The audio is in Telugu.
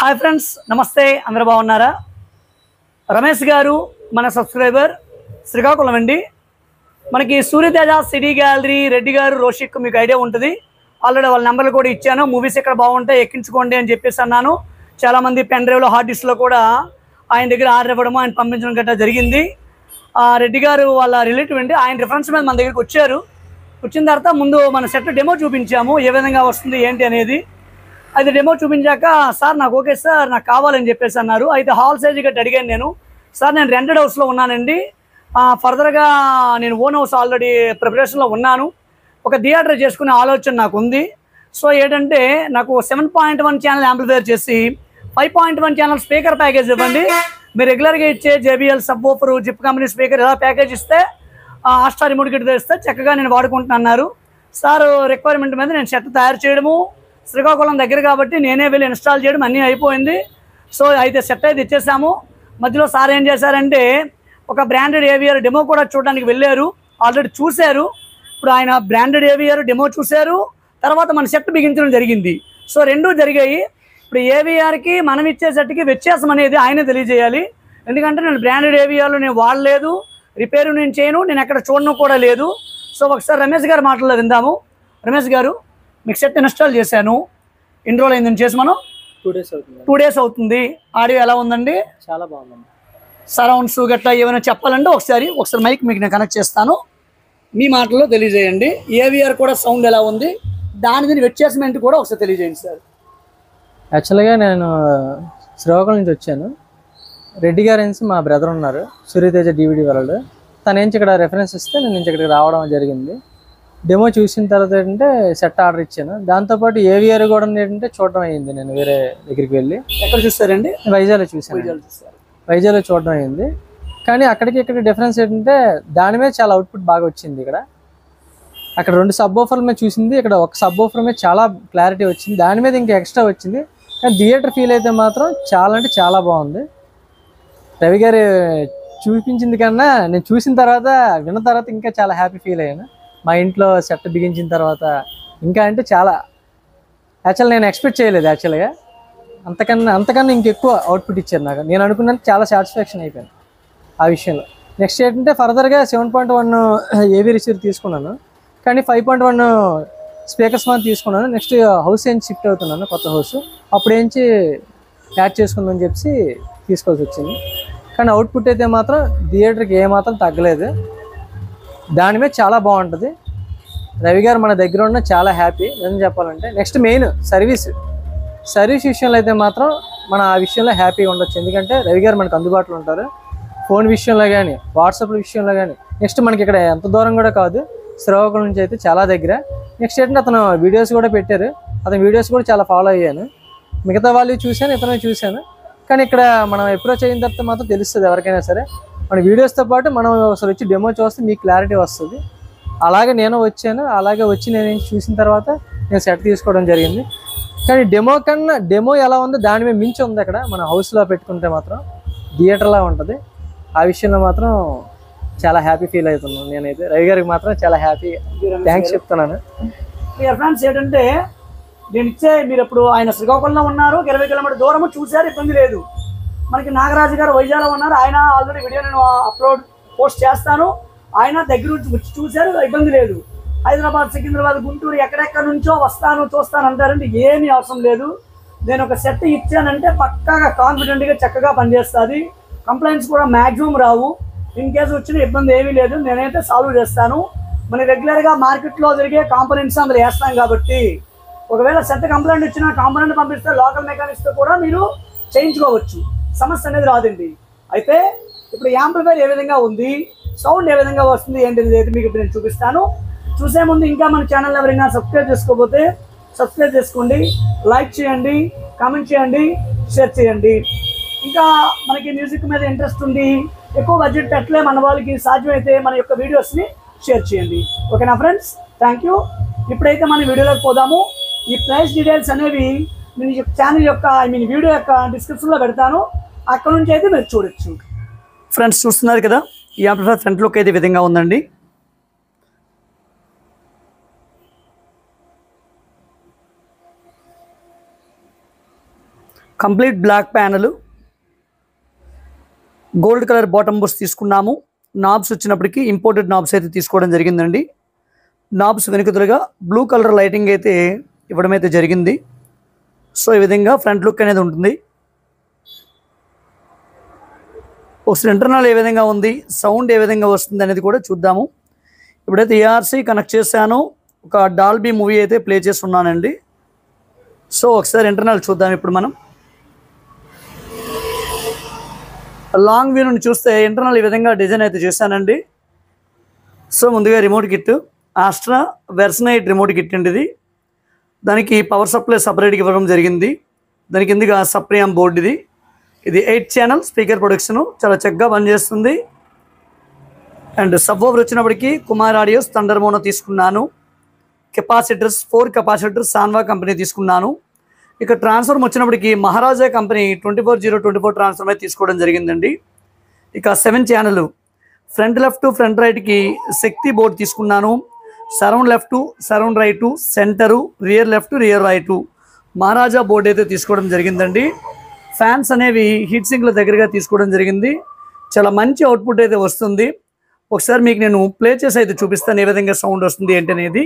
హాయ్ ఫ్రెండ్స్, నమస్తే. అందరూ బాగున్నారా? రమేష్ గారు మన సబ్స్క్రైబర్, శ్రీకాకుళం అండి. మనకి సూర్యతేజ సిటీ గ్యాలరీ రెడ్డి గారు రోషిక్ మీకు ఐడియా ఉంటుంది. ఆల్రెడీ వాళ్ళ నెంబర్లు కూడా ఇచ్చాను. మూవీస్ ఎక్కడ బాగుంటాయి ఎక్కించుకోండి అని చెప్పేసి అన్నాను. చాలామంది పెన్ డ్రైవ్లో హార్డ్ డిస్క్లో కూడా ఆయన దగ్గర ఆర్డర్ ఇవ్వడము, ఆయన పంపించడం గట్రా జరిగింది. రెడ్డి గారు వాళ్ళ రిలేటివ్ అండి. ఆయన రిఫరెన్స్ మీద మన దగ్గరికి వచ్చారు. వచ్చిన తర్వాత ముందు మన సెట్ డెమో చూపించాము, ఏ విధంగా వస్తుంది ఏంటి అనేది. అయితే డెమో చూపించాక సార్ నాకు ఓకే సార్, నాకు కావాలని చెప్పేసి అన్నారు. అయితే హాల్ సైజ్ గట్టి అడిగాను నేను. సార్ నేను రెంటెడ్ హౌస్లో ఉన్నానండి, ఫర్దర్గా నేను ఓన్ హౌస్ ఆల్రెడీ ప్రిపరేషన్లో ఉన్నాను, ఒక థియేటర్ చేసుకునే ఆలోచన నాకు ఉంది. సో ఏంటంటే నాకు 7.1 ఛానల్ యాంప్లిఫైర్ చేసి 5.1 ఛానల్ స్పీకర్ ప్యాకేజ్ ఇవ్వండి. మీరు రెగ్యులర్గా ఇచ్చే JBL sub woofer, zip company speaker ఇలా ప్యాకేజ్ ఇస్తే హాట్స్టార్ రిమోట్ కిట్ తెస్తే చక్కగా నేను వాడుకుంటున్నాను. సార్ రిక్వైర్మెంట్ మీద నేను సెట్ తయారు చేయడము, శ్రీకాకుళం దగ్గర కాబట్టి నేనే వెళ్ళి ఇన్స్టాల్ చేయడం అన్నీ అయిపోయింది. సో అయితే సెట్ అయితే ఇచ్చేసాము. మధ్యలో సార్ ఏం చేశారంటే ఒక బ్రాండెడ్ ఏవిఆర్ డెమో కూడా చూడడానికి వెళ్ళారు. ఆల్రెడీ చూశారు. ఇప్పుడు ఆయన బ్రాండెడ్ ఏవిఆర్ డెమో చూశారు, తర్వాత మన సెట్ బిగించడం జరిగింది. సో రెండూ జరిగాయి. ఇప్పుడు ఏవిఆర్కి మనం ఇచ్చే సెట్కి వ్యత్యాసం అనేది ఆయనే తెలియజేయాలి. ఎందుకంటే నేను బ్రాండెడ్ ఏవిఆర్లు నేను వాడలేదు, రిపేరు నేను చేయను, నేను ఎక్కడ చూడడం కూడా లేదు. సో ఒకసారి రమేష్ గారి మాటల్లో విందాము. రమేష్ గారు, మీకు సెట్ ఇన్స్టాల్ చేశాను, ఎన్ని రోజులు అయిందని చేసి మనం? 2 days అవుతుంది. ఆడియో ఎలా ఉందండి? చాలా బాగుందండి. సరౌండ్స్ గట్లా ఏమైనా చెప్పాలంటే ఒకసారి మైక్ మీకు నేను కనెక్ట్ చేస్తాను, మీ మాటల్లో తెలియజేయండి. ఏవిఆర్ కూడా సౌండ్ ఎలా ఉంది, దాని దీని వ్యత్యాసం కూడా ఒకసారి తెలియజేయండి సార్. యాక్చువల్గా నేను శ్రీకాకుళం నుంచి వచ్చాను. రెడ్డి గారు అనేసి మా బ్రదర్ ఉన్నారు, సూర్యతేజ DVD వాళ్ళు. తను ఏంచి ఇక్కడ రెఫరెన్స్ ఇస్తే నేను ఇక్కడికి రావడం జరిగింది. డెమో చూసిన తర్వాత ఏంటంటే సెట్ ఆర్డర్ ఇచ్చాను. దాంతోపాటు ఏవిఆర్ కూడా ఏంటంటే చూడడం అయింది. నేను వేరే దగ్గరికి వెళ్ళి. ఎక్కడ చూస్తారండి? వైజాగ్లో చూసాను. వైజాగ్లో చూడడం అయింది. కానీ అక్కడికి ఇక్కడ డిఫరెన్స్ ఏంటంటే దాని మీద చాలా అవుట్పుట్ బాగా వచ్చింది. అక్కడ 2 సబ్ వూఫర్ల మీద చూసింది, ఇక్కడ ఒక సబ్ వూఫర్ మీద చాలా క్లారిటీ వచ్చింది, దాని మీద ఇంకా ఎక్స్ట్రా వచ్చింది. కానీ థియేటర్ ఫీల్ అయితే మాత్రం చాలా అంటే చాలా బాగుంది. రవి గారు చూపించింది కన్నా నేను చూసిన తర్వాత విన్న తర్వాత ఇంకా చాలా హ్యాపీ ఫీల్ అయ్యాను. మా ఇంట్లో సెట్ బిగించిన తర్వాత ఇంకా అంటే చాలా యాక్చువల్ నేను ఎక్స్పెక్ట్ చేయలేదు. యాక్చువల్గా అంతకన్నా ఇంకెక్కువ అవుట్పుట్ ఇచ్చారు నాకు. నేను అనుకున్నాను, చాలా సాటిస్ఫాక్షన్ అయిపోయాను ఆ విషయంలో. నెక్స్ట్ ఏంటంటే ఫర్దర్గా 7.1 ఏవీ రిసీవర్ తీసుకున్నాను, కానీ 5.1 స్పీకర్స్ మాత్రం తీసుకున్నాను. నెక్స్ట్ హౌస్ ఏంచి షిఫ్ట్ అవుతున్నాను, కొత్త హౌస్. అప్పుడు ఏంచి యాడ్ చేసుకుందని చెప్పి తీసుకోవాల్సి వచ్చింది. కానీ అవుట్పుట్ అయితే మాత్రం థియేటర్కి ఏమాత్రం తగ్గలేదు, దాని మీద చాలా బాగుంటుంది. రవి గారు మన దగ్గర ఉన్న చాలా హ్యాపీ ఏం చెప్పాలంటే. నెక్స్ట్ మెయిన్ సర్వీస్ విషయంలో అయితే మాత్రం మన ఆ విషయంలో హ్యాపీగా ఉండొచ్చు. ఎందుకంటే రవి గారు మనకు అందుబాటులో ఉంటారు, ఫోన్ విషయంలో కానీ వాట్సాప్ విషయంలో కానీ. నెక్స్ట్ మనకి ఇక్కడ ఎంత దూరం కూడా కాదు, శ్రీకాకుళం నుంచి అయితే చాలా దగ్గర. నెక్స్ట్ ఏంటంటే అతను వీడియోస్ కూడా పెట్టారు, అతని వీడియోస్ కూడా చాలా ఫాలో అయ్యాను. మిగతా వాళ్ళు చూశాను, ఇతను చూశాను. కానీ ఇక్కడ మనం అప్రోచ్ అయిన తర్వాత మాత్రం తెలుస్తుంది ఎవరికైనా సరే. మన వీడియోస్తో పాటు మనం ఒకసారి వచ్చి డెమో చూస్తే మీకు క్లారిటీ వస్తుంది. అలాగే నేను వచ్చాను, అలాగే వచ్చి నేను చూసిన తర్వాత నేను సెట్ తీసుకోవడం జరిగింది. కానీ డెమో ఎలా ఉందో దాని మీద మించి ఉంది. అక్కడ మన హౌస్లో పెట్టుకుంటే మాత్రం థియేటర్లా ఉంటుంది. ఆ విషయంలో మాత్రం చాలా హ్యాపీ ఫీల్ అవుతున్నాను నేనైతే. రవి గారికి మాత్రం చాలా హ్యాపీ థ్యాంక్స్ చెప్తున్నాను. ఫ్రెండ్స్ ఏంటంటే నేను ఇచ్చే, మీరు ఇప్పుడు ఆయన శ్రీకాకుళంలో ఉన్నారు, 20 కిలోమీటర్ దూరము చూశారు, ఇబ్బంది లేదు. మనకి నాగరాజు గారు వైజాగ్లో ఉన్నారు, ఆయన ఆల్రెడీ వీడియో నేను పోస్ట్ చేస్తాను, ఆయన దగ్గర నుంచి వచ్చి చూశారు, ఇబ్బంది లేదు. హైదరాబాద్, సికింద్రాబాద్, గుంటూరు ఎక్కడెక్కడ నుంచో వస్తాను చూస్తాను అంటారంటే ఏమీ అవసరం లేదు. నేను ఒక సెట్ ఇచ్చానంటే పక్కాగా కాన్ఫిడెంట్గా చక్కగా పనిచేస్తుంది. కంప్లైంట్స్ కూడా మ్యాక్సిమం రావు. ఇన్ కేసు వచ్చిన ఇబ్బంది ఏమీ లేదు, నేనైతే సాల్వ్ చేస్తాను. మన రెగ్యులర్గా మార్కెట్లో జరిగే కాంపోనెంట్స్ అందులో వేస్తాం కాబట్టి ఒకవేళ సెట్ కంప్లైంట్ వచ్చినా కాంపోనెంట్ పంపిస్తే లోకల్ మెకానిక్స్తో కూడా మీరు చేయించుకోవచ్చు, సమస్య అనేది రాదండి. అయితే ఇప్పుడు యాంప్లిఫైర్ ఏ విధంగా ఉంది, సౌండ్ ఏ విధంగా వస్తుంది ఏంటి అయితే మీకు ఇప్పుడు నేను చూపిస్తాను. చూసే ముందు ఇంకా మన ఛానల్ ఎవరైనా సబ్స్క్రైబ్ చేసుకోకపోతే సబ్స్క్రైబ్ చేసుకోండి, లైక్ చేయండి, కామెంట్ చేయండి, షేర్ చేయండి. ఇంకా మనకి మ్యూజిక్ మీద ఇంట్రెస్ట్ ఉంది, ఎక్కువ బడ్జెట్ పెట్టలే మన వాళ్ళకి, సాధ్యమైతే మన యొక్క వీడియోస్ని షేర్ చేయండి. ఓకేనా ఫ్రెండ్స్? Thank you. ఇప్పుడైతే మన వీడియోలోకి పోదాము. ఈ ప్రైస్ డీటెయిల్స్ అనేవి నేను ఛానల్ యొక్క వీడియో యొక్క డిస్క్రిప్షన్లో పెడతాను, అక్కడ నుంచి అయితే మీరు చూడొచ్చు. ఫ్రెండ్స్ చూస్తున్నారు కదా, ఈ యాంప్లిఫైర్ ఫ్రంట్ లుక్ అయితే ఈ విధంగా ఉందండి. Complete black panel, gold colour bottom boards తీసుకున్నాము. నాబ్స్ వచ్చినప్పటికీ ఇంపోర్టెడ్ నాబ్స్ అయితే తీసుకోవడం జరిగిందండి. నాబ్స్ వెనుకదులుగా బ్లూ కలర్ లైటింగ్ అయితే ఇవ్వడం అయితే జరిగింది. సో ఈ విధంగా ఫ్రంట్ లుక్ అనేది ఉంటుంది. ఒకసారి ఇంటర్నల్ ఏ విధంగా ఉంది, సౌండ్ ఏ విధంగా వస్తుంది అనేది కూడా చూద్దాము. ఇప్పుడైతే ఏఆర్సీ కనెక్ట్ చేశాను, ఒక డాల్బీ మూవీ అయితే ప్లే చేస్తున్నానండి. సో ఒకసారి ఇంటర్నల్ చూద్దాం. ఇప్పుడు మనం లాంగ్ వ్యూ నుండి చూస్తే ఇంటర్నల్ ఈ విధంగా డిజైన్ అయితే చేశానండి. సో ముందుగా remote kit, Astra version 8 remote kit అండి ఇది. దానికి పవర్ సప్లై సపరేట్గా ఇవ్వడం జరిగింది. దానికి కిందగా సప్రియామ్ బోర్డు ఇది 8 ఛానల్ స్పీకర్ ప్రొడక్షను, చాలా చక్కగా పనిచేస్తుంది. అండ్ సబ్ ఓవర్ వచ్చినప్పటికీ కుమార్ ఆడియోస్ థండర్ మోనో తీసుకున్నాను. కెపాసిటర్స్ 4 కెపాసిటర్స్ సాన్వా కంపెనీ తీసుకున్నాను. ఇక ట్రాన్స్ఫర్మ్ వచ్చినప్పటికీ మహారాజా కంపెనీ 24024 ట్రాన్స్ఫర్మ్ అయితే తీసుకోవడం జరిగిందండి. ఇక 7 ఛానల్ ఫ్రంట్ లెఫ్ట్ ఫ్రంట్ రైట్కి శక్తి బోర్డు తీసుకున్నాను. Surround left surround right, centre, rear left rear right Maharaja board అయితే తీసుకోవడం జరిగిందండి. ఫ్యాన్స్ అనేవి హీట్ సింక్ల దగ్గరగా తీసుకోవడం జరిగింది. చాలా మంచి అవుట్పుట్ అయితే వస్తుంది. ఒకసారి మీకు నేను ప్లే చేసి అయితే చూపిస్తాను ఏ విధంగా సౌండ్ వస్తుంది ఏంటి అనేది.